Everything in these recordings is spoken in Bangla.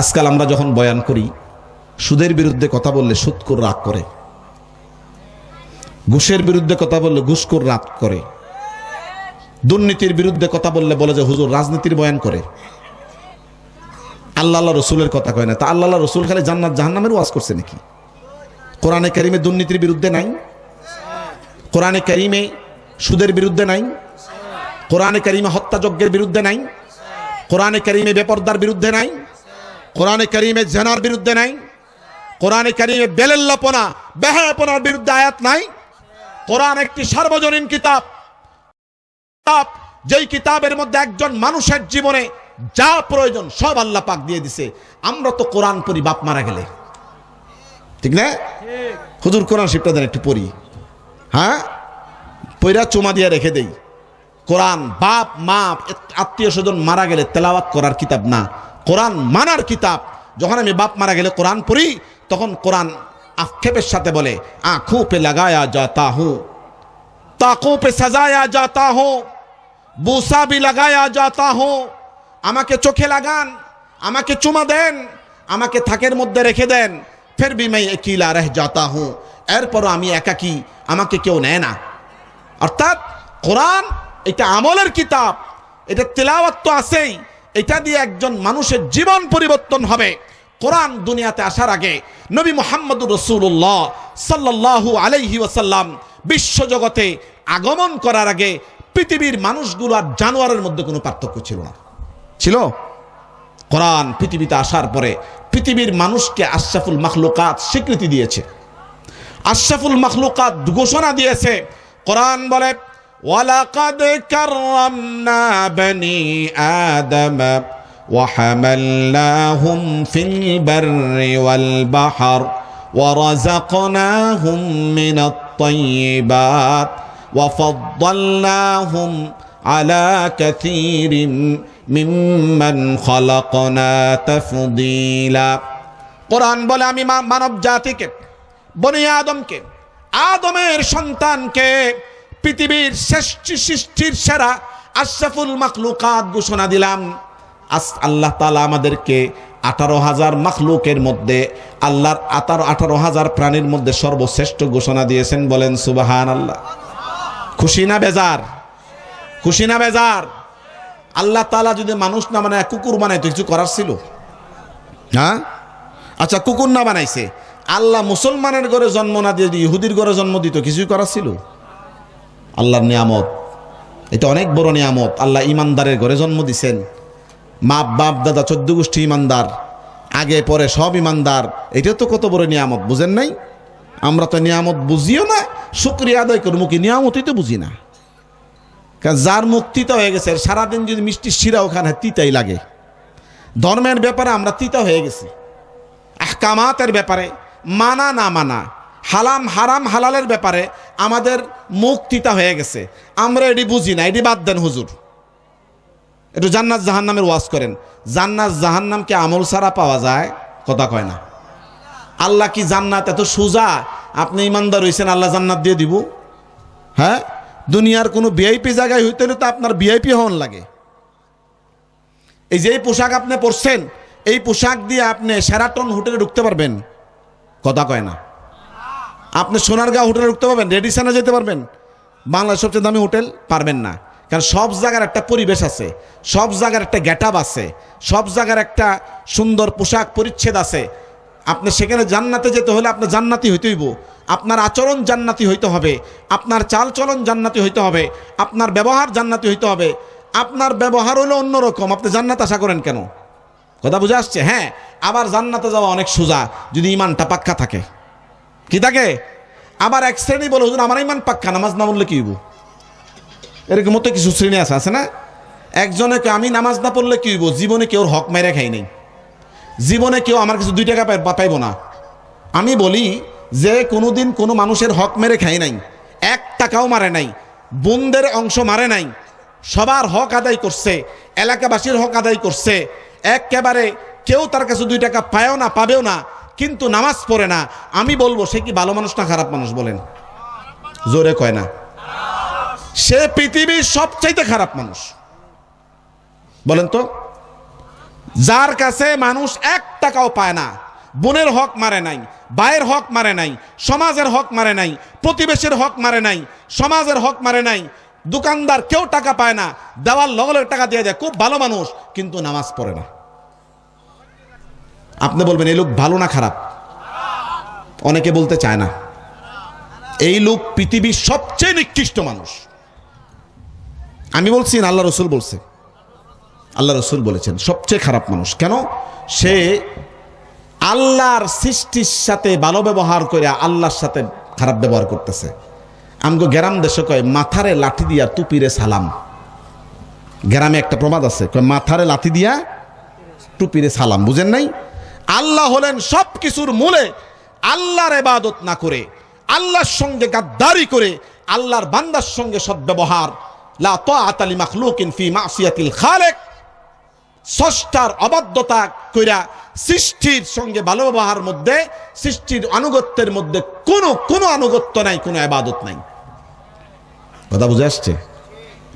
আজকাল আমরা যখন বয়ান করি, সুদের বিরুদ্ধে কথা বললে সুদখোর রাগ করে, ঘুষের বিরুদ্ধে কথা বললে ঘুষখোর রাগ করে, দুর্নীতির বিরুদ্ধে কথা বললে বলে যে হুজুর রাজনীতির বয়ান করে, আল্লাহ রসুলের কথা কয় না। তা আল্লাহ রসুল খালি জান্নাত জাহান্নামের ওয়াজ করছে নাকি? কোরআনে কারিমে দুর্নীতির বিরুদ্ধে নাই? কোরআনে কারিমে সুদের বিরুদ্ধে নাই? কোরআনে কারিমে হত্যাযজ্ঞের বিরুদ্ধে নাই? কোরআনে কারিমে বেপরদার বিরুদ্ধে নাই? কোরআনে কারিমে জেনার বিরুদ্ধে নাই? কোরআনে কারিমে বেলেল্লাপনা বেহায়াপনার বিরুদ্ধে আয়াত নাই? কোরআন একটি সার্বজনীন কিতাব, যেই কিতাবের মধ্যে একজন মানুষের জীবনে যা প্রয়োজন সব আল্লাহ পাক দিয়ে দিছে। আমরা তো কোরআন পড়ি বাপ মারা গেলে, ঠিক না? হুজুর কোরআন শিবটা দেন একটু পড়ি, হ্যাঁ, পইরা চুমা দিয়ে রেখে দেই। কোরআন বাপ মা আত্মীয় স্বজন মারা গেলে তেলাওয়াত করার কিতাব না, কোরআন মানার কিতাব। যখন আমি বাপ মারা গেলে কোরআন পড়ি, তখন কোরআন আক্ষেপের সাথে বলে আঁখোं पे लगाया जाता हूं, ताकों पे सजाया जाता हूं, बूसा भी लगाया जाता हूं। আমাকে চোখে লাগান, আমাকে চুমা দেন, আমাকে থাকের মধ্যে রেখে দেন, फिर भी मैं अकेला रह जाता हूं, এরপরও আমি একাকী, আমাকে কেউ নেয় না। অর্থাৎ কোরআন এটা আমলের কিতাব, এটা তেলাওয়াত তো আছেই, এটা দিয়ে একজন মানুষের জীবন পরিবর্তন হবে। কোরআন দুনিয়াতে আসার আগে নবী মুহাম্মদুর রাসূলুল্লাহ সাল্লাল্লাহু আলাইহি ওয়াসাল্লাম বিশ্ব জগতে আগমন করার আগে পৃথিবীর মানুষগুলো আর জানোয়ারের মধ্যে কোনো পার্থক্য ছিল না। ছিল? কোরআন পৃথিবীতে আসার পরে পৃথিবীর মানুষকে আশরাফুল মাখলুকাত স্বীকৃতি দিয়েছে, আশরাফুল মাখলুকাত ঘোষণা দিয়েছে। কোরআন বলে ওয়ালাকাদ কাররামনা বনি আদম وحملناهم في البر والبحر ورزقناهم من الطيبات وفضلناهم على كثير ممن خلقنا تفضيلا। কোরআন বলে আমি মানব জাতিকে, বনি আদমকে, আদমের সন্তানকে পৃথিবীর শ্রেষ্ঠ সৃষ্টির সেরা আশরাফুল মাখলুকাত ঘোষণা দিলাম। আল্লাহ তাআলা আমাদেরকে 18,000 মাখলুকের মধ্যে, আল্লাহর 18,000 প্রাণীর মধ্যে সর্বশ্রেষ্ঠ ঘোষণা দিয়েছেন। বলেন সুবহানাল্লাহ। খুশি না বেজার? খুশি না বেজার? আল্লাহ তাআলা যদি মানুষ না বানায় কুকুর বানাইতো, কিছু করার ছিল? হ্যাঁ, আচ্ছা কুকুর না বানাইছে, আল্লাহ মুসলমানের ঘরে জন্ম না দিয়ে ইহুদির ঘরে জন্ম দিত, কিছুই করার ছিল? আল্লাহর নিয়ামত, এটা অনেক বড় নিয়ামত। আল্লাহ ইমানদারের ঘরে জন্ম দিছেন, মা বাপ দাদা 14 গোষ্ঠী ইমানদার, আগে পরে সব ইমানদার। এটা তো কত বড় নিয়ামত, বুঝেন নাই? আমরা তো নিয়ামত বুঝিও না, শুকরিয়া আদায় করবো কি? নিয়ামতই তো বুঝি না। কারণ যার মুখ তিতা হয়ে গেছে, সারাদিন যদি মিষ্টি শিরা ওখানে তিতাই লাগে। ধর্মের ব্যাপারে আমরা তিতা হয়ে গেছি, আহকামাতের ব্যাপারে মানা না মানা, হালাম হারাম হালালের ব্যাপারে আমাদের মুখ তিতা হয়ে গেছে। আমরা এটি বুঝি না, এটি বাদ দেন হুজুর, একটু জান্নাত জাহান্নামের ওয়াজ করেন। জান্নাত জাহান্নাম কি আমল ছাড়া পাওয়া যায়? কথা কয় না। আল্লাহ কি জান্নাত এত সোজা? আপনি ইমানদার হইছেন, আল্লাহ জান্নাত দিয়ে দিব? হ্যাঁ, দুনিয়ার কোনো ভিআইপি জায়গায় হইতে হলে তো আপনার ভিআইপি হওয়ার লাগে। এই যে পোশাক আপনি পরছেন, এই পোশাক দিয়ে আপনি শেরাটন হোটেলে ঢুকতে পারবেন? কথা কয় না। আপনি সোনারগাঁও হোটেলে ঢুকতে পারবেন? রেডিসনে যেতে পারবেন? বাংলাদেশের সবচেয়ে দামি হোটেল? পারবেন না। কারণ সব জায়গার একটা পরিবেশ আছে, সব জায়গার একটা গেটআপ আছে, সব জায়গার একটা সুন্দর পোশাক পরিচ্ছেদ আছে। আপনি সেখানে জান্নাতে যেতে হলে আপনি জান্নাতি হইতে হইব, আপনার আচরণ জান্নাতি হইতে হবে, আপনার চালচলন জান্নাতি হইতে হবে, আপনার ব্যবহার জান্নাতি হইতে হবে। আপনার ব্যবহার হলো অন্যরকম, আপনি জান্নাত আশা করেন কেন? কথা বুঝে আসছে? হ্যাঁ, আবার জান্নাতে যাওয়া অনেক সোজা যদি ইমানটা পাক্কা থাকে। কি থাকে? আবার এক শ্রেণী বলে হুজুর আমার ইমান পাক্কা, নামাজ না পড়লে কি হইব? এরকম মতো কিছু শ্রেণী আছে না? একজনে আমি নামাজ না পড়লে কি হইব? জীবনে কেউ হক মেরে খাই নাই, জীবনে কেউ আমার কিছু 2 টাকা পাইব না। আমি বলি যে কোনোদিন কোনো মানুষের হক মেরে খাই নাই, 1 টাকাও মারে নাই, বোনদের অংশ মারে নাই, সবার হক আদায় করছে, এলাকাবাসীর হক আদায় করছে। একেবারে কেউ তার কাছে 2 টাকা পায়ও না, পাবেও না, কিন্তু নামাজ পড়ে না। আমি বলবো সে কি ভালো মানুষ না খারাপ মানুষ? বলেন, জোরে কয় না। সে পৃথিবীর সবচাইতে খারাপ মানুষ। বলেন তো, যার কাছে মানুষ 1 টাকাও পায় না, বোনের হক মারে নাই, ভাইয়ের হক মারে নাই, সমাজের হক মারে নাই, প্রতিবেশীর হক মারে নাই, সমাজের হক মারে নাই, দোকানদার কেউ টাকা পায় না, দেওয়ার লগে লগে টাকা দিয়ে দেয়, খুব ভালো মানুষ কিন্তু নামাজ পড়ে না। আপনি বলবেন এই লোক ভালো না খারাপ? অনেকে বলতে চায় না। এই লোক পৃথিবীর সবচেয়ে নিকৃষ্ট মানুষ। আমি বলছি না, আল্লাহ রসুল বলছে, আল্লাহ রসুল বলেছেন সবচেয়ে খারাপ মানুষ। কেন? সে আল্লাহর সৃষ্টির সাথে ভালো ব্যবহার করে আল্লাহর সাথে খারাপ ব্যবহার করতেছে। আমগো গ্রাম দেশে কয় মাথারে লাঠি দিয়া টুপিরে সালাম। গ্রামে একটা প্রবাদ আছে, কয় মাথারে লাঠি দিয়া টুপিরে সালাম। বুঝেন নাই? আল্লাহ হলেন সব কিছুর মূলে। আল্লাহর ইবাদত না করে, আল্লাহর সঙ্গে গাদ্দারি করে, আল্লাহর বান্দার সঙ্গে সদ্ব্যবহার, লা তাআতা লিমাখলুকিন ফি মাসিয়াতিল খালিক, স্রষ্টার অবাধ্যতা কইরা সৃষ্টির সঙ্গে ভালো ব্যবহার মধ্যে, সৃষ্টির আনুগত্যের মধ্যে কোনো আনুগত্য নাই, কোনো ইবাদত নাই। কথা বুঝে আসছে?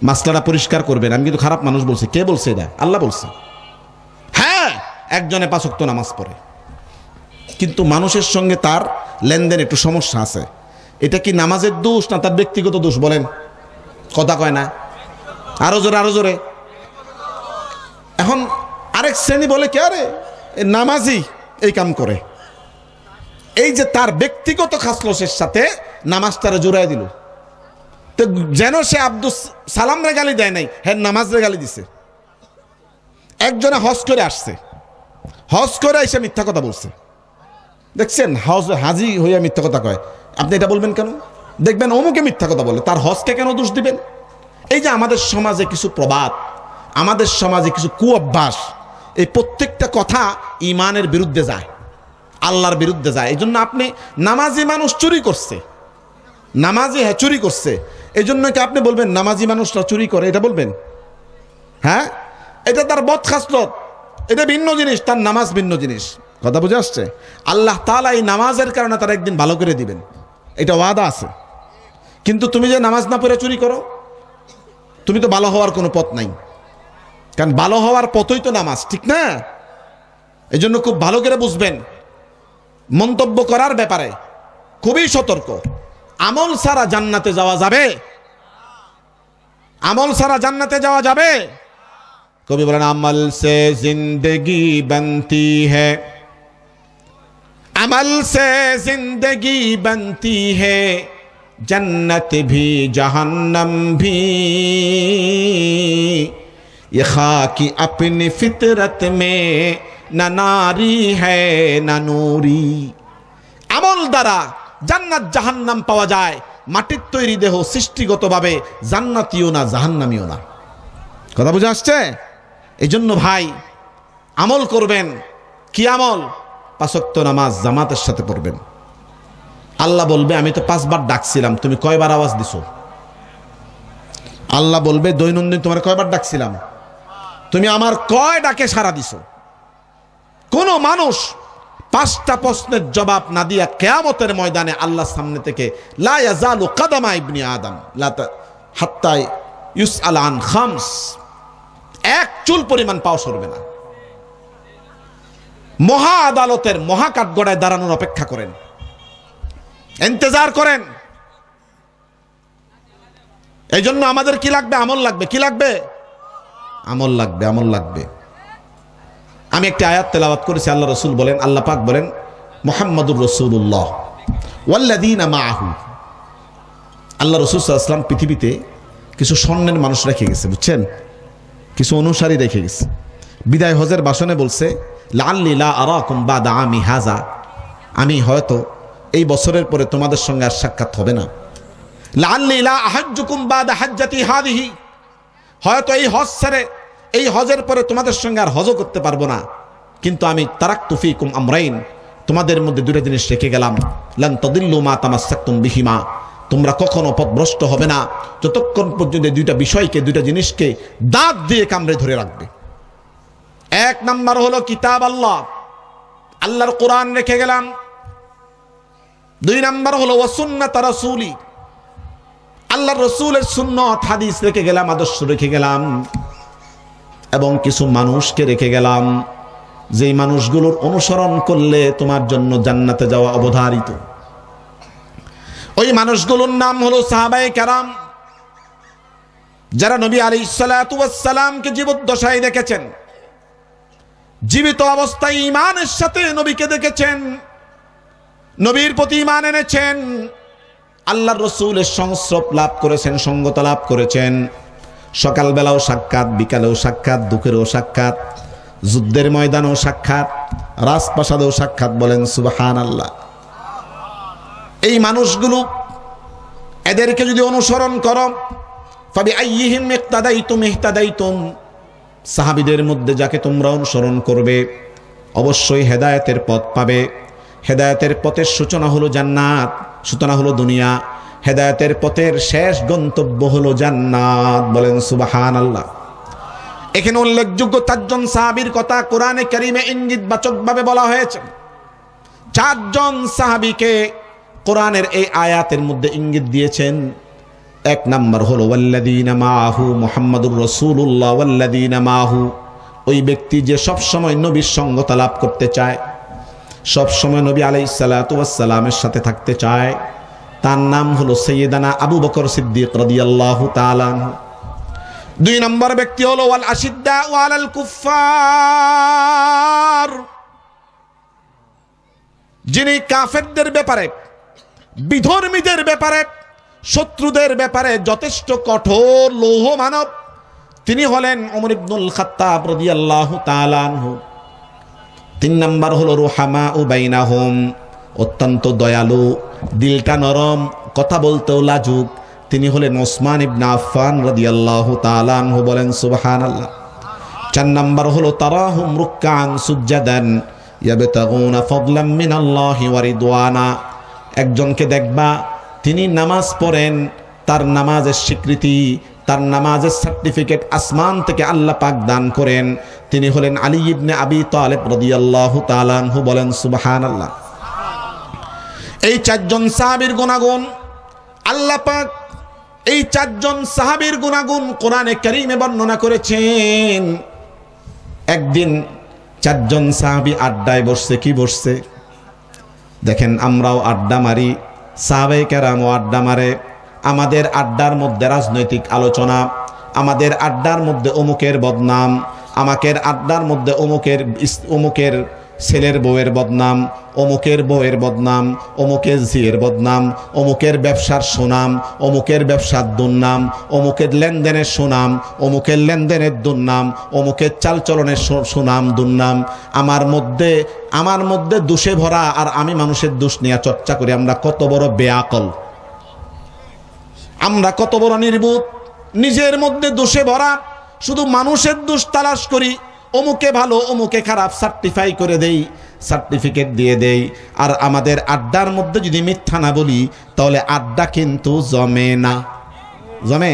মাসলাটা পরিষ্কার করবেন। আমি কিন্তু খারাপ মানুষ বলছি। কে বলছে এটা? আল্লাহ বলছে। হ্যাঁ, একজনে 5 ওয়াক্ত নামাজ পড়ে, কিন্তু মানুষের সঙ্গে তার লেনদেন একটু সমস্যা আছে। এটা কি নামাজের দোষ না তার ব্যক্তিগত দোষ? বলেন। কথা কয় না? আরো জোরে। এখন আরেক শ্রেণী বলে কে, আরে নামাজি এই কাম করে। এই যে তার ব্যক্তিগত খাসলসের সাথে নামাজটারে জোড়ায় দিল, তো যেন সে আব্দুল সালাম রে গালি দেয় নাই, হ্যাঁ নামাজ রে গালি দিছে। একজনে হজ করে আসছে, হজ করে এসে মিথ্যা কথা বলছে। দেখছেন হাজি হইয়া মিথ্যা কথা কয়, আপনি এটা বলবেন কেন? দেখবেন অমুকে মিথ্যা কথা বলে, তার হজকে কেন দোষ দিবেন? এই যে আমাদের সমাজে কিছু প্রবাদ, আমাদের সমাজে কিছু কুঅভ্যাস, এই প্রত্যেকটা কথা ইমানের বিরুদ্ধে যায়, আল্লাহর বিরুদ্ধে যায়। এই জন্য আপনি নামাজি মানুষ চুরি করছে, নামাজি হ্যাঁ চুরি করছে, এই জন্য কি আপনি বলবেন নামাজি মানুষরা চুরি করে? এটা বলবেন? হ্যাঁ, এটা তার বদ খাসলত, এটা ভিন্ন জিনিস, তার নামাজ ভিন্ন জিনিস। কথা বুঝে আসছে? আল্লাহ তাআলা এই নামাজের কারণে তার একদিন ভালো করে দিবেন, এটা ওয়াদা আছে। কিন্তু তুমি যে নামাজ না পড়ে চুরি করো, তুমি তো ভালো হওয়ার কোনো পথ নাই। কারণ ভালো হওয়ার পথই তো নামাজ, ঠিক না? এই জন্য খুব ভালো করে বুঝবেন, মন্তব্য করার ব্যাপারে খুবই সতর্ক। আমল ছাড়া জান্নাতে যাওয়া যাবে? আমল ছাড়া জান্নাতে যাওয়া যাবে? কবি বলেন, আমল সে জিন্দগি বনতি হ্যায়, আমল সে জিন্দগি বনতি হ্যায়, जन्नत भी जहन्नम भी, ये खाकी अपनी फितरत में न नारी है न नूरी। আমল দ্বারা জান্নাত জাহান্নাম পাওয়া যায়। মাটির তৈরি দেহ সৃষ্টিগতভাবে জান্নাতীয় না, জাহান্নামীও না। কথা বুঝে আসছে? এই জন্য ভাই আমল করবেন। কি আমল? 5 ওয়াক্ত নামাজ জামাতের সাথে পড়বেন। আল্লাহ বলবে, আমি তো 5 বার ডাকছিলাম, তুমি কয়বার আওয়াজ দিছো? আল্লাহ বলবে, দৈনন্দিন তোমার কয়বার ডাকছিলাম, তুমি আমার কয় ডাকে সাড়া দিছো? কোন মানুষ 5টা প্রশ্নের জবাব না দিয়া কিয়ামতের ময়দানে আল্লাহর সামনে থেকে লা ইয়াজালু কাদামা ইবনি আদম হাত্তা ইউসআল আন খামস, 1 চুল পরিমাণ পাও সরবে না। মহা আদালতের মহা কাঠগড়ায় দাঁড়ানোর অপেক্ষা করেন, ইন্তজার করেন। এই জন্য আমাদের কি লাগবে? আমল লাগবে। কি লাগবে? আমল লাগবে, আমল লাগবে। আমি একটি আয়াত তেলাওয়াত করেছি, আল্লাহ রসুল বলেন, আল্লাহ পাক বলেন, মুহাম্মাদুর রাসূলুল্লাহ ওয়াল্লাযীনা মাআহু। আল্লাহ রাসূল সাল্লাল্লাহু আলাইহি ওয়াসাল্লাম পৃথিবীতে কিছু স্বর্ণের মানুষ রেখে গেছে, বুঝছেন? কিছু অনুসারী রেখে গেছে। বিদায় হজের ভাষণে বলছে, লাআল্লি লা আরাকুম বাদা আমি হাযা, আমি হয়তো এই বছরের পরে তোমাদের সঙ্গে আর সাক্ষাৎ হবে না। লাআল্লি লা আহাজ্জুকুম বাদা হাজ্জাতি হাযিহি, হয়তো এই হজ ছেড়ে, এই হজের পরে তোমাদের সঙ্গে আর হজও করতে পারবো না। কিন্তু আমি তারাকতু ফীকুম আমরাইন, তোমাদের মধ্যে 2টা জিনিস রেখে গেলাম। লান তাদিল্লু মা তামাসসাকতুম বিহিমা, তোমরা কখনো পথভ্রষ্ট হবে না যতক্ষণ পর্যন্ত 2টা বিষয়কে, 2টা জিনিসকে দাঁত দিয়ে কামড়ে ধরে রাখবে। 1 নাম্বার হলো কিতাব আল্লাহ, আল্লাহর কোরআন রেখে গেলাম। 2 নাম্বার হলো ওয়া সুন্নাত রাসূলি, আল্লাহর রাসূলের সুন্নাত হাদিস রেখে গেলাম, আদর্শ রেখে গেলাম, এবং কিছু মানুষকে রেখে গেলাম। যেই মানুষগুলোর অনুসরণ করলে তোমার জন্য জান্নাতে যাওয়া অবধারিত। ওই মানুষগুলোর নাম হলো সাহাবায়ে কেরাম, যারা নবী আলাইহিস সালাতু ওয়াস সালামকে জীবদ্দশায় দেখেছেন, জীবিত অবস্থায় ঈমানের সাথে নবীকে দেখেছেন, নবীর প্রতি ঈমান এনেছেন, আল্লাহর রাসূলের সংস্রব লাভ করেছেন, সঙ্গত লাভ করেছেন। সকালবেলাও সাক্ষাৎ, বিকালেও সাক্ষাৎ, দুপুরেও সাক্ষাৎ, যুদ্ধের ময়দানেও সাক্ষাৎ, রাজপ্রাসাদেও সাক্ষাৎ। বলেন সুবহানাল্লাহ। এই মানুষগুলো, এদেরকে যদি অনুসরণ করো, ফাবিআইয়িহিম ইক্তাদাইতুম ইহতাদাইতুম, সাহাবীদের মধ্যে যাকে তোমরা অনুসরণ করবে অবশ্যই হেদায়েতের পথ পাবে। হেদায়েতের পথের সূচনা হলো জান্নাত, সূচনা হলো দুনিয়া। হেদায়েতের পথের শেষ গন্তব্য হলো জান্নাত। বলেন সুবহানাল্লাহ। এখানে উল্লেখযোগ্য 4 জন সাহাবীর কথা কোরআনে কারীমে ইঙ্গিতবাচকভাবে বলা হয়েছে। 4 জন সাহাবীকে কোরআনের এই আয়াতের মধ্যে ইঙ্গিত দিয়েছেন। 1 নাম্বার হলো ওয়াল্লাযীনা মাআহু, মুহাম্মাদুর রাসূলুল্লাহ ওয়াল্লাযীনা মাআহু, ওই ব্যক্তি যে সব সময় নবীর সঙ্গতা লাভ করতে চায়, সব সময় নবী আলাইহিস সালাতু ওয়াস সালামের সাথে থাকতে চায়, তার নাম হলো সাইয়্যিদানা আবু বকর সিদ্দিক রাদিয়াল্লাহু তাআলা আনহু। 2 নম্বর ব্যক্তি হলো ওয়াল আশিদ্দাউ আলাল কুফফার, যিনি কাফেরদের ব্যাপারে, বিধর্মীদের ব্যাপারে, শত্রুদের ব্যাপারে যথেষ্ট কঠোর লৌহ মানব, তিনি হলেন ওমর ইবনুল খাত্তাব রাদিয়াল্লাহু তাআলা আনহু। 3 নম্বর হলো রুহামাউ বাইনাহুম, অত্যন্ত দয়ালু, দিলটা নরম, কথা বলতেও লাজুক, তিনি হলেন ওসমান ইবনে আফফান রাদিয়াল্লাহু তাআলা আনহু। বলেন সুবহানাল্লাহ। 4 নম্বর হলো তারাহুম রুকআন সুজ্জাদান ইয়াবতাগুনা ফাদলাম মিনাল্লাহি ওয়া রিদওয়ানা, একজনকে দেখবা তিনি নামাজ পড়েন, তার নামাজের স্বীকৃতি, তার নামাজের সার্টিফিকেট আসমান থেকে আল্লাহ পাক দান করেন, তিনি হলেন আলী ইবনে আবি তালেব রাদিয়াল্লাহু তাআলা আনহু। বলেন সুবহানাল্লাহ। এই 4 জন সাহাবীর গুনাগুণ আল্লাহ পাক, এই 4 জন সাহাবীর গুনাগুণ কোরআনে কারীমে বর্ণনা করেছেন। একদিন 4 জন সাহাবী আড্ডায় বসছে। কি বসছে? দেখেন, আমরাও আড্ডা মারি, সাহাবায়ে কেরামও আড্ডা মারে। আমাদের আড্ডার মধ্যে রাজনৈতিক আলোচনা, আমাদের আড্ডার মধ্যে অমুকের বদনাম, আমাদের আড্ডার মধ্যে অমুকের ছেলের বউয়ের বদনাম, অমুকের বউয়ের বদনাম, অমুকের ঝিয়ের বদনাম, অমুকের ব্যবসার সুনাম, অমুকের ব্যবসার দুর্নাম, অমুকের লেনদেনের সুনাম, অমুকের লেনদেনের দুর্নাম, অমুকের চালচলনের সুনাম দুর্নাম। আমার মধ্যে দোষে ভরা, আর আমি মানুষের দোষ নিয়ে চর্চা করি। আমরা কত বড় বেআকল, আমরা কত বড় নির্বোধ, নিজের মধ্যে দোষে ভরা, শুধু মানুষের দোষ তালাশ করি। অমুকে ভালো, অমুকে খারাপ, সার্টিফাই করে দেই, সার্টিফিকেট দিয়ে দেই। আর আমাদের আড্ডার মধ্যে যদি মিথ্যা না বলি, তাহলে আড্ডা কিন্তু জমে না। জমে?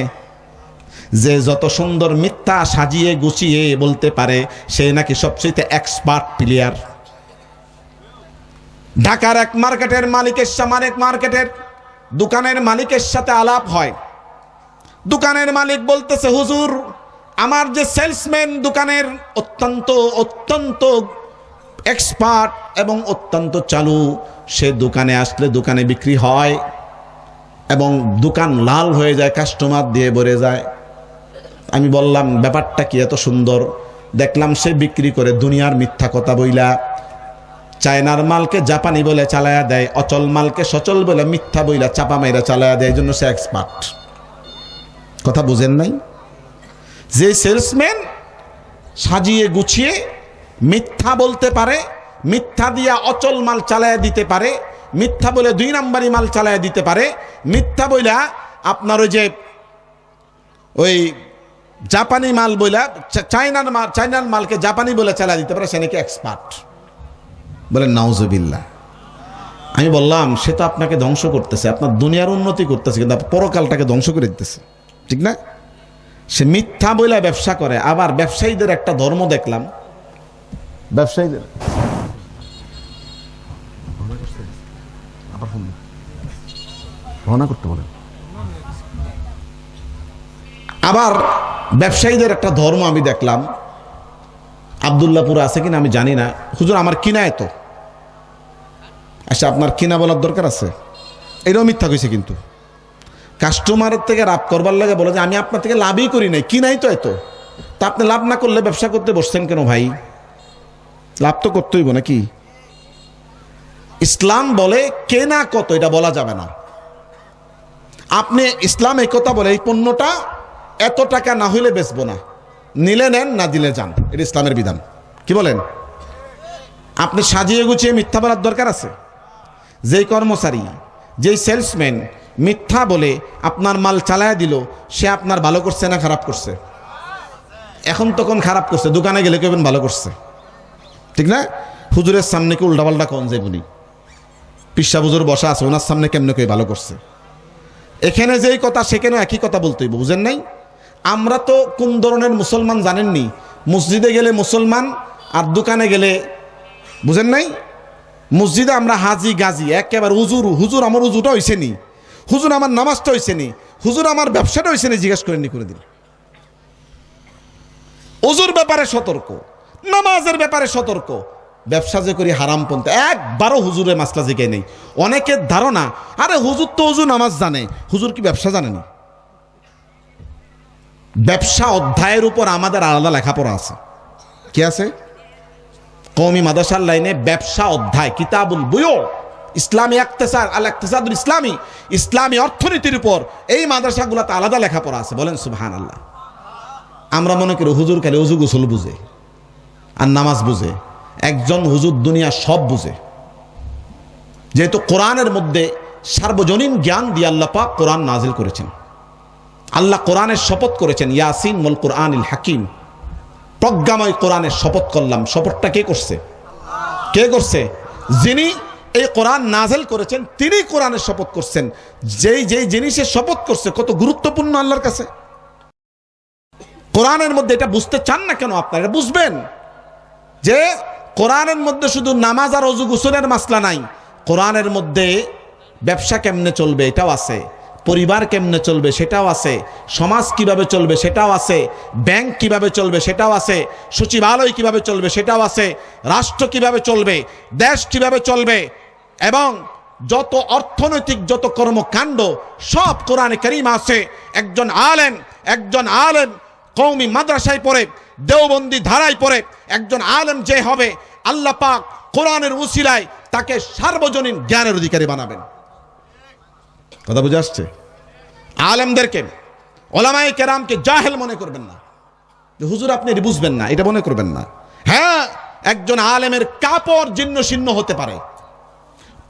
যে যত সুন্দর মিথ্যা সাজিয়ে গুছিয়ে বলতে পারে, সে নাকি সবচেয়ে এক্সপার্ট প্লেয়ার। ঢাকার এক মার্কেটের মার্কেটের দোকানের মালিকের সাথে আলাপ হয়। দোকানের মালিক বলতেছে, হুজুর, আমার যে সেলসম্যান দোকানের অত্যন্ত এক্সপার্ট এবং অত্যন্ত চালু, সে দোকানে আসলে দোকানে বিক্রি হয় এবং দোকান লাল হয়ে যায়, কাস্টমার দিয়ে ভরে যায়। আমি বললাম, ব্যাপারটা কি এত সুন্দর? দেখলাম সে বিক্রি করে দুনিয়ার মিথ্যা কথা বইলা, চায়নার মালকে জাপানি বলে চালায়া দেয়, অচল মালকে সচল বলে মিথ্যা বইলা চাপা মাইরা চালায়া দেয়। এই জন্য সে এক্সপার্ট। কথা বুঝেন নাই? যে সেলসম্যান সাজিয়ে গুছিয়ে মিথ্যা বলতে পারে, মিথ্যা দিয়া অচল মাল চালায়া দিতে পারে, মিথ্যা বলে 2 নাম্বারি মাল চালায়া দিতে পারে, মিথ্যা বইলা আপনার ওই জাপানি মাল বইলা চায়নার মালকে জাপানি বলে চালায়া দিতে পারে, সে নাকি এক্সপার্ট। বলেন নাউজুবিল্লাহ। আমি বললাম, সে তো আপনাকে ধ্বংস করতেছে, আপনার দুনিয়ার উন্নতি করতেছে, কিন্তু পরকালটাকে ধ্বংস করে দিতেছে, ঠিক না? সে মিথ্যা বইলা ব্যবসা করে। আবার ব্যবসায়ীদের একটা ধর্ম দেখলাম, ব্যবসায়ীদের আবার ব্যবসায়ীদের একটা ধর্ম আমি দেখলাম। আবদুল্লাহপুরে আছে কিনা আমি জানি না, হুজুর আমার কিনা এত। আচ্ছা আপনার কিনা বলার দরকার আছে? এটাও মিথ্যা কইছে। কিন্তু কাস্টমারের থেকে লাভ করবার লাগে বলে যে আমি আপনার থেকে লাভই করি নাই, কিনাই তো এত। তা আপনি লাভ না করলে ব্যবসা করতে বসছেন কেন ভাই? লাভ তো করতে হইব নাকি? ইসলাম বলে কেনা কত এটা বলা যাবে না। আপনি ইসলাম এই কথা বলে এই পণ্যটা এত টাকা না হইলে বেচবো না, নিলে নেন না দিলে যান, এটা ইসলামের বিধান। কি বলেন? আপনি সাজিয়ে গুছিয়ে মিথ্যা বলার দরকার আছে? যেই কর্মচারী, যেই সেলসম্যান মিথ্যা বলে আপনার মাল চালায় দিল, সে আপনার ভালো করছে না খারাপ করছে? এখন তখন খারাপ করছে, দোকানে গেলে কেবেন ভালো করছে, ঠিক না? হুজুরের সামনে কি উল্টাপাল্টা কোন যে বলি, পিসা হুজুর বসা আছে, ওনার সামনে কেমনে কে ভালো করছে? এখানে যেই কথা সেখানে একই কথা বলতে হইব, বুঝেন নাই? আমরা তো কোন ধরনের মুসলমান জানেননি? মসজিদে গেলে মুসলমান আর দোকানে গেলে, বুঝেন নাই? মসজিদে আমরা হাজি গাজি একেবারে হুজুর, হুজুর আমার উজুটা হয়েছে নি, হুজুর আমার নামাজটা হয়েছে নি, হুজুর আমার ব্যবসাটা হয়েছে নি, জিজ্ঞাসা করেননি করে দিল। ওজুর ব্যাপারে সতর্ক, নামাজের ব্যাপারে সতর্ক, ব্যবসা যে করি হারাম পন্থা, একবারও হুজুরের মাসলা জিজ্ঞাই নেই। অনেকের ধারণা আরে হুজুর তো হুজুর নামাজ জানে, হুজুর কি ব্যবসা জানেনি? ব্যবসা অধ্যায়ের উপর আমাদের আলাদা লেখাপড়া আছে। কি আছে? কওমি মাদ্রাসার লাইনে ব্যবসা অধ্যায়, কিতাবুল বুয়ু, ইসলামী ইকতিসাদ, আল ইকতিসাদুল ইসলামী, ইসলামী অর্থনীতির উপর এই মাদ্রাসাগুলোতে আলাদা লেখাপড়া আছে। বলেন সুবহানাল্লাহ। আমরা মনে করি হুজুর খালি ওযু গোসল বুঝে আর নামাজ বুঝে। একজন হুজুর দুনিয়া সব বুঝে, যেহেতু কোরআনের মধ্যে সার্বজনীন জ্ঞান দিয়ে আল্লাহ পাক কোরআন নাজিল করেছেন। আল্লাহ কোরআনের শপথ করেছেন, ইয়াসিন ওয়াল কোরআনিল হাকিম, প্রজ্ঞাময় কোরআনের শপথ করলাম। শপথটা কে করছে? কে করছে? যিনি এই কোরআন নাজিল করেছেন তিনি কোরআনের শপথ করছেন। যেই যেই জিনিসের শপথ করছে কত গুরুত্বপূর্ণ আল্লাহর কাছে। কোরআনের মধ্যে এটা বুঝতে চান না কেন? আপনারা এটা বুঝবেন যে কোরআনের মধ্যে শুধু নামাজ আর ওযু গোসলের মাসলা নাই, কোরআনের মধ্যে ব্যবসা কেমনে চলবে এটাও আছে, পরিবার কেমনে চলবে সেটাও আছে, সমাজ কিভাবে চলবে সেটাও আছে, ব্যাংক কিভাবে চলবে সেটাও আছে, সচিবালয় কিভাবে চলবে সেটাও আছে, রাষ্ট্র কিভাবে চলবে, দেশ কিভাবে চলবে, এবং যত অর্থনৈতিক যত কর্মকাণ্ড সব কোরআনে কারীম আছে। একজন আলেম কওমি মাদ্রাসায় পড়ে, দেওবন্দি ধারায় পড়ে একজন আলেম যে হবে, আল্লাহ পাক কোরআনের উসিলায় তাকে সার্বজনীন জ্ঞানের অধিকারী বানাবেন। কথা বুঝে আসছে? আলেমদেরকে, ওলামায়ে কেরামকে জাহেল মনে করবেন না যে হুজুর আপনি এটা বুঝবেন না, এটা মনে করবেন না। হ্যাঁ, একজন আলেমের কাপড় জীর্ণ শীর্ণ হতে পারে,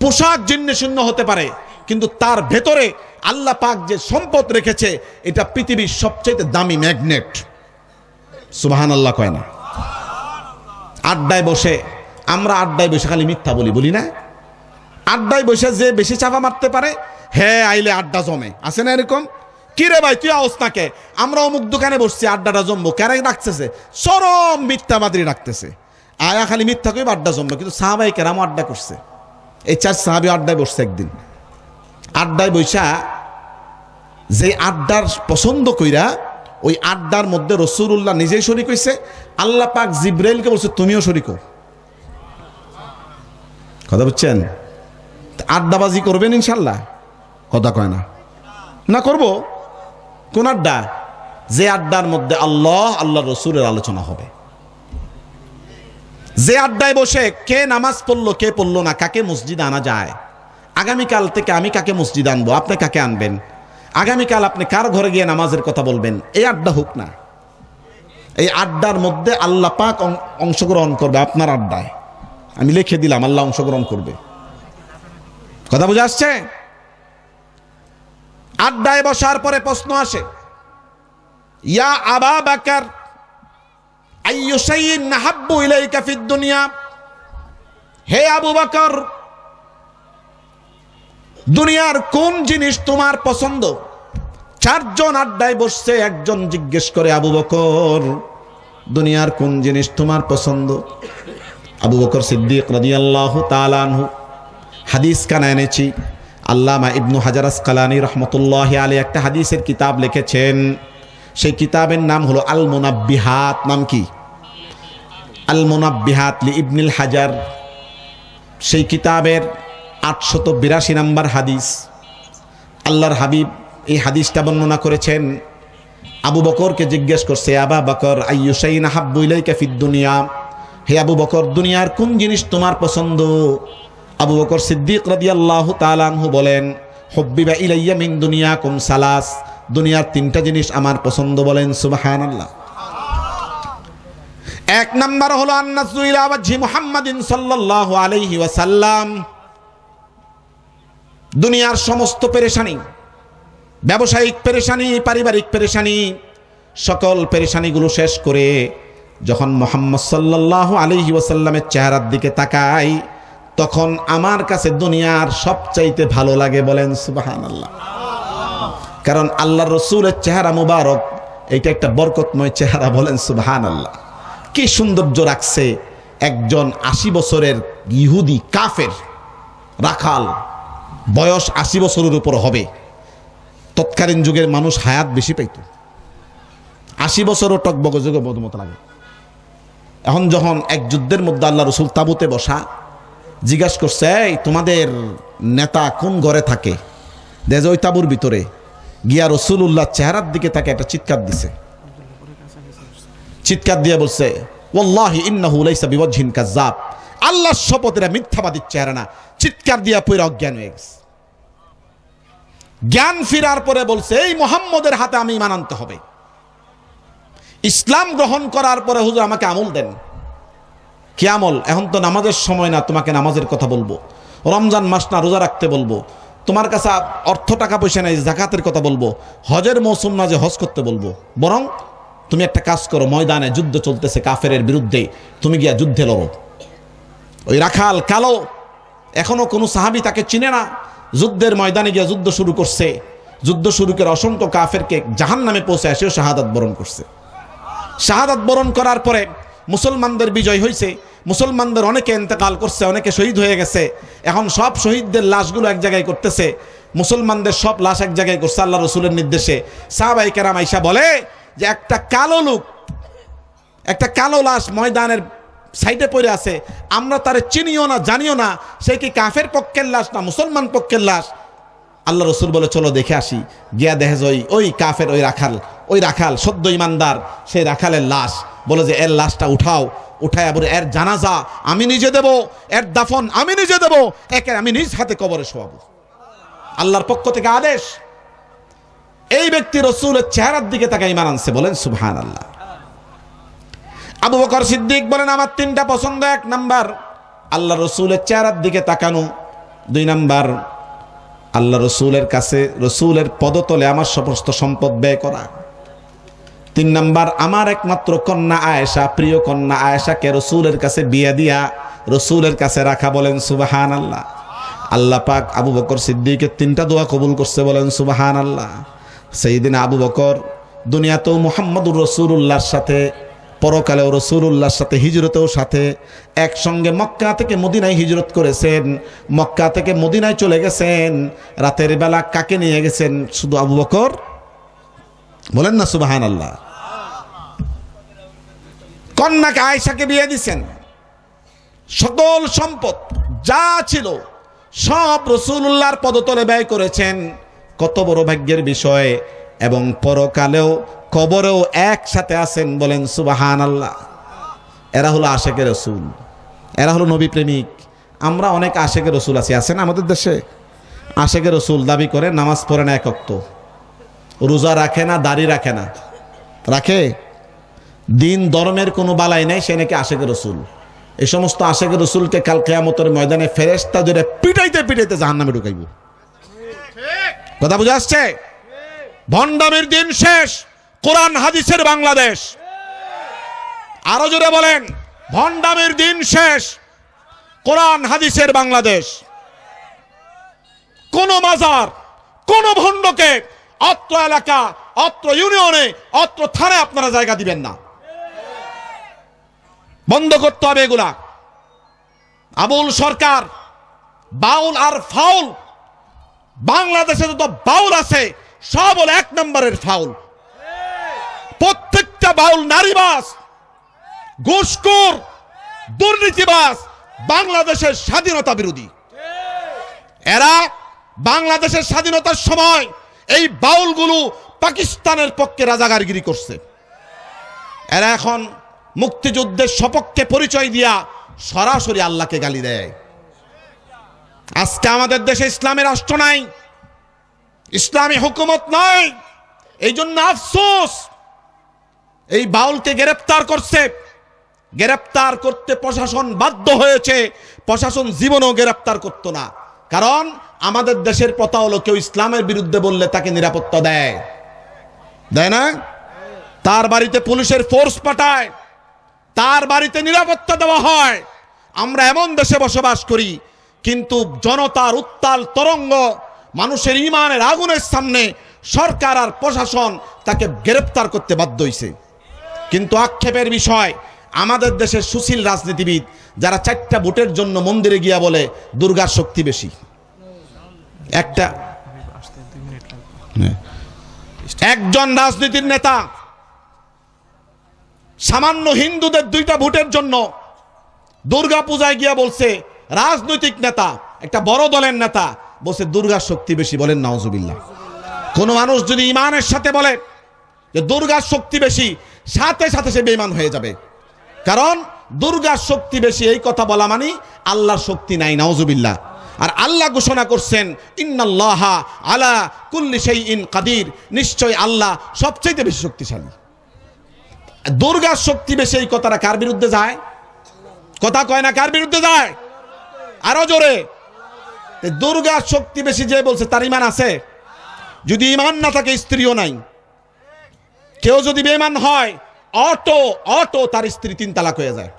পোশাক জীর্ণ শীর্ণ হতে পারে, কিন্তু তার ভেতরে আল্লাহ পাক যে সম্পদ রেখেছে এটা পৃথিবীর সবচেয়ে দামি ম্যাগনেট। সুবহানাল্লাহ কয় না? আড্ডায় বসে, আমরা আড্ডায় বসে খালি মিথ্যা বলি না? আড্ডায় বসে যে বেশি চাপা মারতে পারে, হ্যাঁ আইলে আড্ডা জমে, আছে না এরকম? কি রে ভাই তুই আওস নাকে, আমরা অমুক দোকানে বসছি আড্ডাটা জমবো, কেরাই ডাকতেছে, চরম মিথ্যাবাদী ডাকতেছে, আয়া খালি মিথ্যা কই আড্ডা জমবে। কিন্তু সাহাবায়ে কেরাম আড্ডা করছে, এই 4 সাহাবী আড্ডায় বসছে একদিন। আড্ডায় বৈশা যে আড্ডার পছন্দ কইরা ওই আড্ডার মধ্যে রাসূলুল্লাহ নিজেই শরীক হইছে, আল্লাহ পাক জিবরাইলকে বলছে তুমিও শরীক হও। কথা বুঝছেন? আড্ডাবাজি করবেন ইনশাল্লাহ? কথা কয় না, না করব। কোন আড্ডা? যে আড্ডার মধ্যে আল্লাহ রসুলের আলোচনা হবে, যে আড্ডায় বসে কে নামাজ পড়লো কে পড়লো না, কাকে মসজিদে আনা যায়, আগামীকাল থেকে আমি কাকে মসজিদে আনবো, আপনি কাকে আনবেন, আগামীকাল আপনি কার ঘরে গিয়ে নামাজের কথা বলবেন, এই আড্ডা হোক না। এই আড্ডার মধ্যে আল্লাহ পাক অংশগ্রহণ করবে। আপনার আড্ডায় আমি লিখে দিলাম আল্লাহ অংশগ্রহণ করবে। কথা বুঝে আসছে? আড্ডায় বসার পরে প্রশ্ন আসে, ইয়া আবা বকর আইয়ু শাইইন নাহাব্বু ইলাইকা ফিদ দুনিয়া, হে আবু বকর দুনিয়ার কোন জিনিস তোমার পছন্দ? 4 জন আড্ডায় বসছে, একজন জিজ্ঞেস করে আবু বকর দুনিয়ার কোন জিনিস তোমার পছন্দ? আবু বকর সিদ্দিক রাদিয়াল্লাহু তাআলা আনহু হাদিস কানা এনেছি। আল্লামা ইবনু হাজার আসকালানী রহমতুল্লাহি আলাইহি একটা হাদিসের কিতাব লিখেছেন, সেই কিতাবের নাম হলো আল মুনাব্বিহাত। নাম কি? আল মুনাব্বিহাত লি ইবনুল হাজার, সেই কিতাবের 882 নম্বর হাদিস। আল্লাহর হাবিব এই হাদিসটা বর্ণনা করেছেন। আবু বকরকে জিজ্ঞেস করছে, আবা বকর আইয়ু শাইইন আহাব্বু ইলাইকা ফিদ দুনিয়া, হে আবু বকর দুনিয়ার কোন জিনিস তোমার পছন্দ? আবু বকর সিদ্দিক রাদিয়াল্লাহু তাআলা আনহু বলেন, হুব্বিবা ইলাইয়া মিন দুনিয়াকুম সালাস, দুনিয়ার 3টা জিনিস আমার পছন্দ। বলেন সুবহানাল্লাহ। এক নাম্বার হলো আন-নাজরু ইলা ওয়াজহি মুহাম্মাদিন সাল্লাল্লাহু আলাইহি ওয়াসাল্লাম, দুনিয়ার সমস্ত পেরেশানি, ব্যবসায়িক পেরেশানি, পারিবারিক পেরেশানি, সকল পেরেশানিগুলো শেষ করে যখন মুহাম্মদ সাল্লাল্লাহু আলাইহি ওয়াসাল্লামের চেহারার দিকে তাকাই, তখন আমার কাছে দুনিয়ার সবচাইতে ভালো লাগে। বলেন সুবহানাল্লাহ। কারণ আল্লাহর রাসূলের চেহারা মুবারক, এটা একটা বরকতময় চেহারা। বলেন সুবহানাল্লাহ। কি সৌন্দর্য রাখছে একজন 80 বছরের ইহুদি কাফের রাখাল, বয়স 80 বছরের উপর হবে। তৎকালীন যুগের মানুষ হায়াত বেশি পাইত, 80 বছরও টকবগ যুগের মতো লাগে। এখন যখন এক যুদ্ধের মধ্যে আল্লাহ রসুল তাবুতে বসা, জিজ্ঞাসা করছে, এই তোমাদের নেতা কোন ঘরে থাকে? দেখে ওই তাবুর ভিতরে গিয়া রসুল্লাহ চেহারার দিকে তাকে একটা চিৎকার দিছে। চিৎকার দিয়ে বলছে, ওয়াল্লাহি ইন্নাহু লাইসা বিওয়াজহিন কাযাব, আল্লাহর শপথ এরা মিথ্যাবাদীর চেহারা না। চিৎকার দিয়া পুরো অজ্ঞান হয়ে গেছে। জ্ঞান ফিরার পরে বলছে, এই মুহাম্মদের হাতে আমি ঈমান আনতে হবে। ইসলাম গ্রহণ করার পরে হুজুর আমাকে আমল দেন। কি আমল? এখন তো নামাজের সময় না, তোমাকে নামাজের কথা বলবো। রমজান মাস না, রোজা রাখতে বলবো। তোমার কাছে অর্থ টাকা পয়সা নাই, যাকাতের কথা বলবো। হজের মৌসুম না যে হজ করতে বলবো। বরং তুমি একটা কাজ করো, ময়দানে যুদ্ধ চলতেছে কাফেরের বিরুদ্ধে, তুমি গিয়া যুদ্ধে লড়ো। ওই রাখাল কালো, এখনো কোনো সাহাবী তাকে চিনে না, যুদ্ধের ময়দানে গিয়া যুদ্ধ শুরু করছে। যুদ্ধ শুরু করে অসংখ্য কাফেরকে জাহান্নামে পৌঁছে সেও শাহাদাত বরণ করছে। শাহাদাত বরণ করার পরে মুসলমানদের বিজয় হয়েছে। মুসলমানদের অনেকে ইন্তেকাল করছে, অনেকে শহীদ হয়ে গেছে। এখন সব শহীদদের লাশগুলো এক জায়গায় করতেছে, মুসলমানদের সব লাশ এক জায়গায় করছে আল্লাহ রসুলের নির্দেশে। সাহাবায়ে কেরাম আয়েশা বলে যে একটা কালো লোক, একটা কালো লাশ ময়দানের সাইডে পড়ে আছে, আমরা তারে চিনিও না, জানিও না, সে কি কাফের পক্ষের লাশ না মুসলমান পক্ষের লাশ। আল্লাহ রসুল বলে চলো দেখে আসি। গিয়া দেখে যে ওই কাফের ওই রাখাল সদ্য ইমানদার, সেই রাখালের লাশ। বলে যে এর লাশটা উঠাও, উঠায় বলে এর জানাজা আমি নিজে দেব, এর দাফন আমি নিজে দেব, একে আমি নিজ হাতে কবরে শোয়াবো। আল্লাহর পক্ষ থেকে আদেশ। এই ব্যক্তি রসুলের চেহারার দিকে তাকে ঈমান আনছে। বলেন সুবহানাল্লাহ। আবু বকর সিদ্দিক বলেন, আমার 3টা পছন্দ। 1 নাম্বার আল্লাহ রসুলের চেহারার দিকে তাকানো। 2 নাম্বার আল্লাহ রসুলের কাছে, রসুলের পদতলে আমার সমস্ত সম্পদ ব্যয় করা। 3 নাম্বার আমার একমাত্র কন্যা আয়েশা, প্রিয় কন্যা আয়েশাকে রসুলের কাছে বিয়ে দিয়া রসুলের কাছে রাখা। বলেন সুবহানাল্লাহ। আল্লাহ পাক আবু বকর সিদ্দিকের 3টা দোয়া কবুল করছে। বলেন সুবহানাল্লাহ। সাইয়েদিনা আবু বকর দুনিয়াতেও মুহাম্মদুর রাসূলুল্লাহর সাথে, পরকালেও রাসূলুল্লাহর সাথে, হিজরতেও সাথে একসঙ্গে মক্কা থেকে মদিনায় হিজরত করেছেন। মক্কা থেকে মদিনায় চলে গেছেন। রাতের বেলা কাকে নিয়ে গেছেন? শুধু আবু বকর। বলেন না সুবহানাল্লাহ। কন্যাকে আয়েশাকে বিয়ে দিছেন। সকল সম্পদ যা ছিল সব রাসূলুল্লাহর পদতলে ব্যয় করেছেন। কত বড় ভাগ্যের বিষয়। এবং পরকালেও কবরেও একসাথে আছেন। বলেন সুবহানাল্লাহ। এরা হলো আশেকে রসুল, এরা হলো নবী প্রেমিক। আমরা অনেক আশেকে রসুল আছেন আমাদের দেশে। আশেকে রসুল দাবি করে, নামাজ পড়ে না 1 ওয়াক্ত, রোজা রাখে না, দাড়ি রাখে না, রাখে দিন ধর্মের কোনো বালাই নাই, সে নাকি আশেকে রসুল। এই সমস্ত আশেকে রসুলকে কাল কিয়ামতের ময়দানে ফেরেশতা ধরে পিটাইতে পিটাইতে জাহান্নামে ঢুকাইব। কথা বুঝে আসছে? ভণ্ডামির দিন শেষ, কোরআন হাদিসের বাংলাদেশ। আরো জোরে বলেন, ভণ্ডামির দিন শেষ, কোরআন হাদিসের বাংলাদেশ। কোন মাজার, কোন ভণ্ডকে অত্র এলাকা, অত্র ইউনিয়নে, অত্র থানায় আপনারা জায়গা দিবেন না। বন্ধ করতে হবে এগুলা। আবুল সরকার বাউল আর ফাউল, বাংলাদেশে যত বাউল আছে সব হলো 1 নম্বরের ফাউল। প্রত্যেকটা বাউল নারীবাস, ঘুষখোর, দুর্নীতিবাজ, বাংলাদেশের স্বাধীনতা বিরোধী। এরা বাংলাদেশের স্বাধীনতার সময় এই বাউলগুলো পাকিস্তানের পক্ষে রাজাকারগিরি করছে। এরা এখন মুক্তিযুদ্ধের সপক্ষে পরিচয় দিয়া সরাসরি আল্লাহকে গালি দেয়। আজকে আমাদের দেশে ইসলামী রাষ্ট্র নাই, ইসলামী হুকুমত নাই, এই জন্য আফসোস। এই বাউলকে গ্রেফতার করছে, গ্রেফতার করতে প্রশাসন বাধ্য হয়েছে। প্রশাসন জীবনও গ্রেফতার করতো না, কারণ আমাদের দেশের প্রথা হলো কেউ ইসলামের বিরুদ্ধে বললে তাকে নিরাপত্তা দেয় না। তার বাড়িতে পুলিশের ফোর্স পাঠায়, তার বাড়িতে নিরাপত্তা দেওয়া হয়। আমরা এমন দেশে বসবাস করি, কিন্তু জনতার উত্তাল তরঙ্গ, মানুষের ঈমানের আগুনের সামনে সরকার আর প্রশাসন তাকে গ্রেফতার করতে বাধ্য হয়েছে। কিন্তু আক্ষেপের বিষয়, আমাদের দেশের সুশীল রাজনীতিবিদ যারা 4টা ভোটের জন্য মন্দিরে গিয়া বলে দুর্গার শক্তি বেশি। একজন রাজনীতির নেতা সামান্য হিন্দুদের 2টা ভোটের জন্য দুর্গা পূজায় গিয়া বলছে, রাজনৈতিক নেতা, একটা বড় দলের নেতা বলছে দুর্গার শক্তি বেশি। বলেন নাউজুবিল্লাহ। কোন মানুষ যদি ইমানের সাথে বলে যে দুর্গার শক্তি বেশি, সাথে সাথে সে বেঈমান হয়ে যাবে, কারণ দুর্গার শক্তি বেশি এই কথা বলা মানে আল্লাহর শক্তি নাই। নাউজুবিল্লাহ। আর আল্লাহ ঘোষণা করছেন ইন্নাল্লাহা আলা কুল্লি শাইইন কাদির, নিশ্চয় আল্লাহ সবচেয়ে বেশি শক্তিশালী। দুর্গার শক্তি বেশি এই কথাটা কার বিরুদ্ধে যায়? কথা কয় না, কার বিরুদ্ধে যায়? আরো জোরে। দুর্গার শক্তি বেশি যে বলছে তার ঈমান আছে? যদি ঈমান না থাকে স্ত্রীও নাই। কেউ যদি বেঈমান হয় অটো তার স্ত্রী 3 তালাক হয়ে যায়,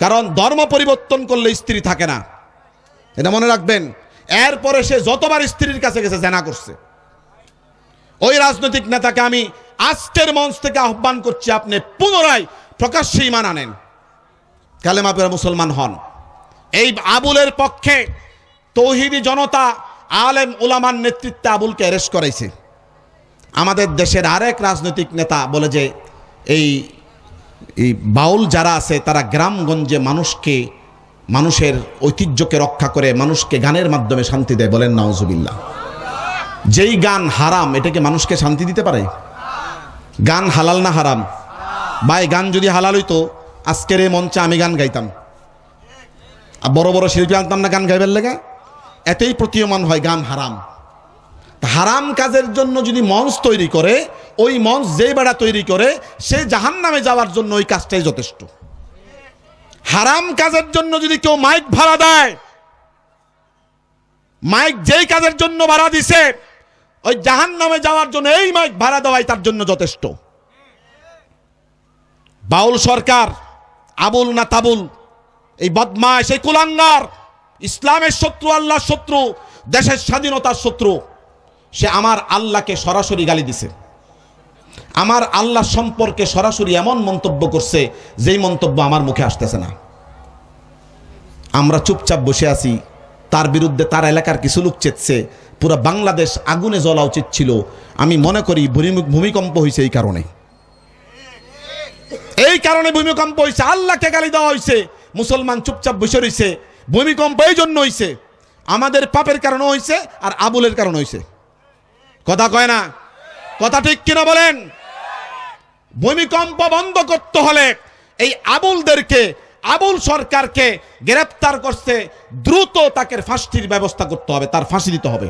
কারণ ধর্ম পরিবর্তন করলে স্ত্রী থাকে না, এটা মনে রাখবেন। এরপরে সে যতবার স্ত্রীর কাছে গেছে জেনা করছে। ওই রাজনৈতিক নেতাকে আমি আজকের মঞ্চ থেকে আহ্বান করছি, আপনি পুনরায় প্রকাশ্যে ঈমান আনেন, কালেমা পড়ে মুসলমান হন। এই আবুলের পক্ষে তৌহিদি জনতা আলেম উলামার নেতৃত্বে আবুলকে অ্যারেস্ট করাইছে। আমাদের দেশের আরেক রাজনৈতিক নেতা বলে যে এই বাউল যারা আছে তারা গ্রামগঞ্জে মানুষের ঐতিহ্যকে রক্ষা করে, মানুষকে গানের মাধ্যমে শান্তি দেয়। বলেন নাউজুবিল্লাহ। যেই গান হারাম, এটাকে মানুষকে শান্তি দিতে পারে? গান হালাল না হারাম? ভাই, গান যদি হালাল হইতো আজকের এই মঞ্চে আমি গান গাইতাম, আর বড় বড় শিল্পী আনতাম না গান গাইবার লেগা। এতেই প্রতীয়মান হয় গান হারাম। হারাম কাজের জন্য যদি মঞ্চ তৈরি করে, ওই মঞ্চ যেই বেড়া তৈরি করে সে জাহান্নামে যাওয়ার জন্য ওই কাজটাই যথেষ্ট। হারাম কাজের জন্য যদি কেউ মাইক ভাড়া দেয়, মাইক যেই কাজের জন্য ভাড়া দিছে ওই জাহান্নামে যাওয়ার জন্য এই মাইক ভাড়া দেওয়াই তার জন্য যথেষ্ট। বাউল সরকার, আবুল না তাবুল, এই বদমাশ, এই কুলাঙ্গার, ইসলামের শত্রু, আল্লাহর শত্রু, দেশের স্বাধীনতার শত্রু, সে আমার আল্লাহকে সরাসরি গালি দিছে। আমার আল্লাহ সম্পর্কে সরাসরি এমন মন্তব্য করছে যেই মন্তব্য আমার মুখে আসতেছে না। আমরা চুপচাপ বসে আছি, তার বিরুদ্ধে তার এলাকার কিছু লোক চেতছে, পুরো বাংলাদেশ আগুনে জ্বলা উচিত ছিল। আমি মনে করি ভূমিকম্প হয়েছে এই কারণে ভূমিকম্প হয়েছে। আল্লাহকে গালি দেওয়া হয়েছে, মুসলমান চুপচাপ বসে রয়েছে। ভূমিকম্প এই জন্য হয়েছে, আমাদের পাপের কারণে হয়েছে আর আবুলের কারণে হয়েছে। কথা কয় না? কথা ঠিক কিনা বলেন? ভূমিকম্প বন্ধ করতে হলে এই আবুলদেরকে, আবুল সরকারকে গ্রেফতার করতে দ্রুত তাকে ফাঁসির ব্যবস্থা করতে হবে, তার ফাঁসি দিতে হবে।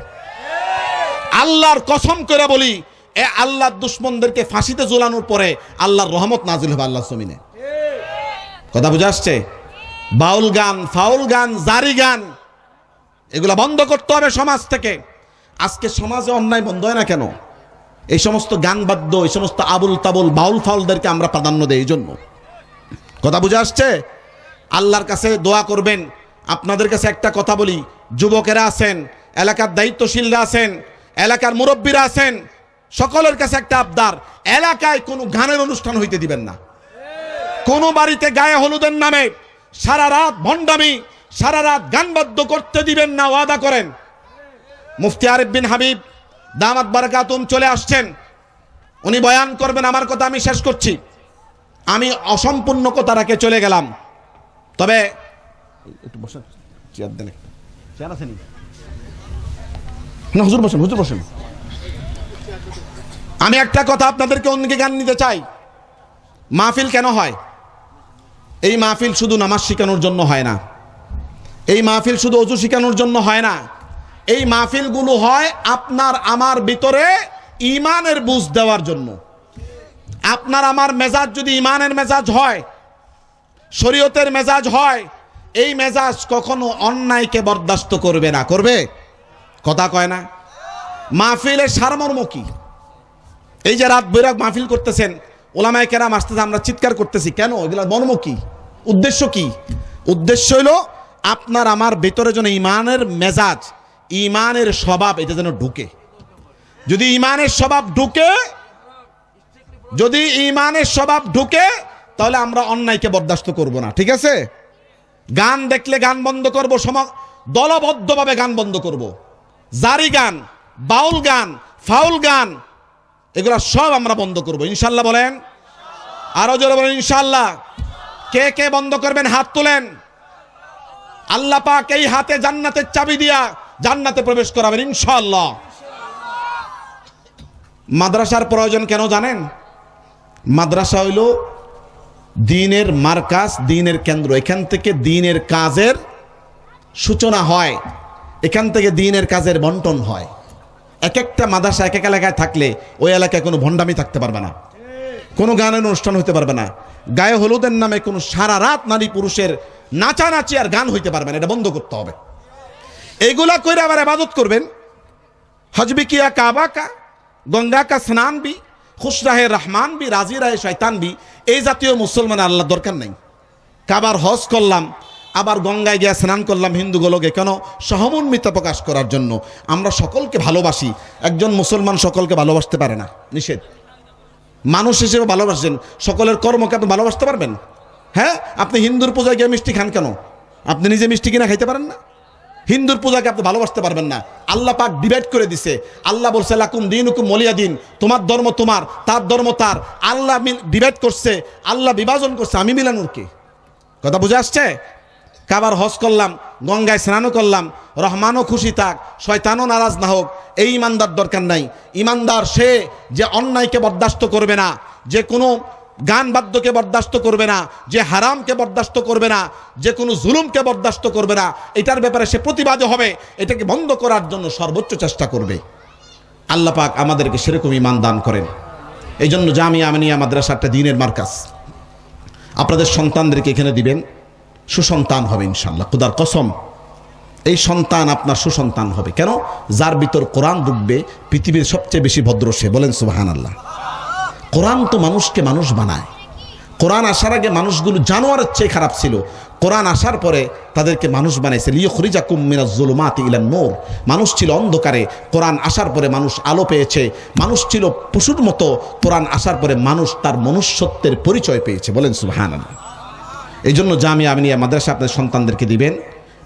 আল্লাহর কসম করে বলি, এ আল্লাহর দুশমনদেরকে ফাঁসিতে ঝুলানোর পরে আল্লাহর রহমত নাজিল হবে আল্লাহর জমিনে। কথা বুঝে আসছে? বাউল গান, ফাউল গান, জারি গান, এগুলা বন্ধ করতে হবে সমাজ থেকে। আজকে সমাজে অন্যায় বন্ধ হয় না কেন? এই সমস্ত গান বাদ্য, এই সমস্ত আবুল তাবুল বাউল ফাউলদেরকে আমরা প্রাধান্য দেই এই জন্য। কথা বুঝে আসছে? আল্লাহর কাছে দোয়া করবেন। আপনাদের কাছে একটা কথা বলি, যুবকেরা আছেন, এলাকার দায়িত্বশীলরা আছেন, এলাকার মুরব্বীরা আছেন, সকলের কাছে একটা আবদার, এলাকায় কোনো গানের অনুষ্ঠান হইতে দিবেন না। কোনো বাড়িতে গায়ে হলুদের নামে সারা রাত ভণ্ডামি, সারা রাত গান বাদ্য করতে দিবেন না, ওয়াদা করেন। মুফতি আরিফ বিন হাবিব দামাত বারাকাতুম চলে আসছেন, উনি বয়ান করবেন। আমার কথা আমি শেষ করছি, আমি অসম্পূর্ণ কথা রেখে চলে গেলাম। তবে একটু বসেন, চেয়ার দেন, চেয়ার আছে না? হুজুর বসেন, হুজুর বসেন। আমি একটা কথা আপনাদেরকে অন্যকে জ্ঞান নিতে চাই। মাহফিল কেন হয়? এই মাহফিল শুধু নামাজ শেখানোর জন্য হয় না, এই মাহফিল শুধু ওযু শেখানোর জন্য হয় না। এই মাহফিলগুলো হয় আপনার আমার ভিতরে ঈমানের বুঝ দেওয়ার জন্য। আপনার আমার মেজাজ যদি ঈমানের মেজাজ হয়, শরীয়তের মেজাজ হয়, এই মেজাজ কখনো অন্যায়কে বরদাস্ত করবে না। করবে? কথা কয় না। মাহফিলের সারমর্ম কি? এই যে রাত বৈরাগ মাহফিল করতেছেন, ওলামায়ে কেরাম আসতেছে, আমরা চিৎকার করতেছি কেন? এগুলোর মর্ম কি? উদ্দেশ্য কি? উদ্দেশ্য হলো আপনার আমার ভেতরে যেন ঈমানের মেজাজ, ঈমানের স্বভাব এটা যেন ঢুকে। যদি ঈমানের স্বভাব ঢুকে, যদি ঈমানের স্বভাব ঢুকে, তাহলে আমরা অন্যায়কে বরদাস্ত করব না। ঠিক আছে? গান দেখলে গান বন্ধ করব, দলবদ্ধভাবে গান বন্ধ করব। জারি গান, বাউল গান, ফাউল গান, এগুলো সব আমরা বন্ধ করব ইনশাল্লাহ। বলেন, আরো জোরে বলেন ইনশাল্লাহ। কে কে বন্ধ করবেন হাত তোলেন। আল্লাহ পাক এই হাতে জান্নাতের চাবি দিয়া জান্নাতে প্রবেশ করাবেন ইনশাআল্লাহ। মাদ্রাসার প্রয়োজন কেন জানেন? মাদ্রাসা হইল দ্বীনের মারকাজ, দ্বীনের কেন্দ্র। এখান থেকে দ্বীনের কাজের সূচনা হয়, এখান থেকে দ্বীনের কাজের বন্টন হয়। এক একটা মাদ্রাসা এক এক এলাকায় থাকলে ওই এলাকায় কোনো ভণ্ডামি থাকতে পারবে না, কোনো গানের অনুষ্ঠান হইতে পারবে না, গায়ে হলুদের নামে কোনো সারা রাত নারী পুরুষের নাচানাচি আর গান হইতে পারবে না। এটা বন্ধ করতে হবে। এইগুলা কইরা আবার ইবাদত করবেন। হজবি কিয়া কাবা কা, গঙ্গা কা স্নান বি, খুশ রাহে রহমান বি, রাজি রাহে শয়তান বি, এই জাতীয় মুসলমান আল্লাহ দরকার নেই। কাবার হজ করলাম, আবার গঙ্গায় গিয়ে স্নান করলাম হিন্দুগুলোকে কেন? সহমর্মিতা প্রকাশ করার জন্য। আমরা সকলকে ভালোবাসি, একজন মুসলমান সকলকে ভালোবাসতে পারে না, নিষেধ। মানুষ হিসেবে ভালোবাসেন, সকলের কর্মকে আপনি ভালোবাসতে পারবেন? হ্যাঁ, আপনি হিন্দুর পূজায় গিয়ে মিষ্টি খান কেন? আপনি নিজে মিষ্টি কিনা খাইতে পারেন না? হিন্দুর পূজাকে আপনি ভালোবাসতে পারবেন না। আল্লাহ পাক ডিভাইড করে দিছে। আল্লাহ বলছে লাকুম দীনুকুম ওয়ালিয়া দিন, তোমার ধর্ম তোমার, তার ধর্ম তার। আল্লাহ ডিভাইড করছে, আল্লাহ বিভাজন করছে, আমি মিলানোর কি? কথা বুঝে আসছে? কাবার হজ করলাম, গঙ্গায় স্নানও করলাম, রহমানও খুশি থাক, শয়তানও নারাজ না হোক, এই ইমানদার দরকার নাই। ইমানদার সে যে অন্যায়কে বরদাস্ত করবে না, যে কোনো গান বাদ্যকে বরদাস্ত করবে না, যে হারামকে বরদাস্ত করবে না, যে কোনো জুলুমকে বরদাস্ত করবে না, এটার ব্যাপারে সে প্রতিবাদী হবে, এটাকে বন্ধ করার জন্য সর্বোচ্চ চেষ্টা করবে। আল্লাহ পাক আমাদেরকে সেরকম ঈমান দান করেন। এই জন্য জামিয়া আমিনিয়া মাদ্রাসা একটা দ্বীনের মার্কাজ। আপনাদের সন্তানদেরকে এখানে দিবেন, সুসন্তান হবে ইনশাআল্লাহ, খোদার কসম। এই সন্তান আপনার সুসন্তান হবে। কেন? যার ভিতর কোরআন ঢুকবে, পৃথিবীর সবচেয়ে বেশি ভদ্র সে। বলেন সুবহানাল্লাহ। কোরআন তো মানুষকে মানুষ বানায়। কোরআন আসার আগে মানুষগুলো জানোয়ারের চেয়ে খারাপ ছিল, কোরআন আসার পরে তাদেরকে মানুষ বানাইছে। লিইখরিজাকুম মিনাজ যুলুমাতি ইলান নূর। মানুষ ছিল অন্ধকারে, কোরআন আসার পরে মানুষ আলো পেয়েছে। মানুষ ছিল পশুর মতো, কোরআন আসার পরে মানুষ তার মনুষ্যত্বের পরিচয় পেয়েছে। বলেন সুবহানাল্লাহ। এই জন্য জামিয়া আমিনিয়া মাদ্রাসা আপনাদের সন্তানদেরকে দিবেন,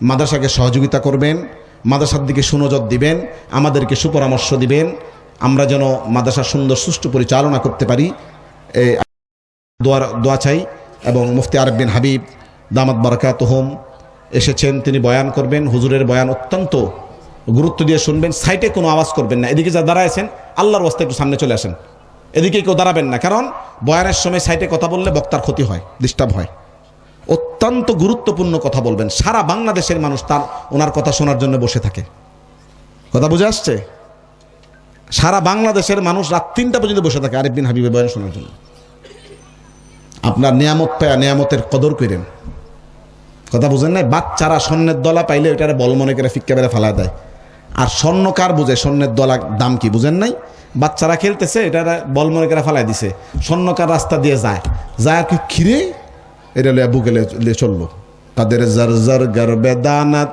মাদ্রাসাকে সহযোগিতা করবেন, মাদ্রাসার দিকে সুনজর দিবেন, আমাদেরকে সুপরামর্শ দিবেন, আমরা যেন মাদ্রাসা সুন্দর সুষ্ঠু পরিচালনা করতে পারি। দোয়া চাই। এবং মুফতি আরব বিন হাবিব দামাত বারাকাতুহুম এসেছেন, তিনি বয়ান করবেন। হুজুরের বয়ান অত্যন্ত গুরুত্ব দিয়ে শুনবেন, সাইটে কোনো আওয়াজ করবেন না। এদিকে যা দাঁড়ায়ছেন আল্লাহর ওয়াস্তে একটু সামনে চলে আসেন, এদিকে কেউ দাঁড়াবেন না, কারণ বয়ানের সময় সাইটে কথা বললে বক্তার ক্ষতি হয়, ডিস্টার্ব হয়। অত্যন্ত গুরুত্বপূর্ণ কথা বলবেন। সারা বাংলাদেশের মানুষ ওনার কথা শোনার জন্য বসে থাকে। কথা বুঝে আসছে? সারা বাংলাদেশের মানুষ রাত 3টা পর্যন্ত বসে থাকে আরিফ বিন হাবিবের বয়ান শোনার জন্য। আপনার নিয়ামত পায়া নিয়ামতের কদর করেন। কথা বুঝেন নাই? বাচ্চারা স্বর্ণের দলা পাইলে ওইটারে বল মনে করে ফিক্কা বেড়ে ফেলা দেয়। আর স্বর্ণ কার বুঝে? স্বর্ণের দলা দাম কি বুঝেন নাই? বাচ্চারা খেলতেছে, এটা বল মনে করে ফেলাই দিছে। স্বর্ণকার রাস্তা দিয়ে যায় আর কি খিরে এটা লিয়া বুকে চললো। তাদের জর গর বেদানাত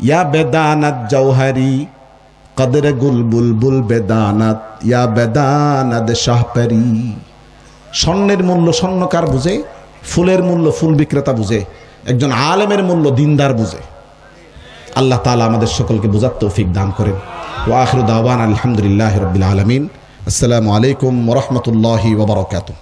ইয়া বেদানাত জৌহারি, কদর গুল বুলবুল বেদানাত ইয়া বেদানাত শাহপরি। স্বর্ণের মূল্য স্বর্ণকার বুঝে, ফুলের মূল্য ফুল বিক্রেতা বুঝে, একজন আলেমের মূল্য দিনদার বুঝে। আল্লাহ তাআলা আমাদের সকলকে বুঝার তৌফিক দান করেন। ওয়া আখিরু দাওয়ানা আলহামদুলিল্লাহি রাব্বিল আলামিন। আসসালামু আলাইকুম ওয়া রাহমাতুল্লাহি ওয়া বারাকাতুহু।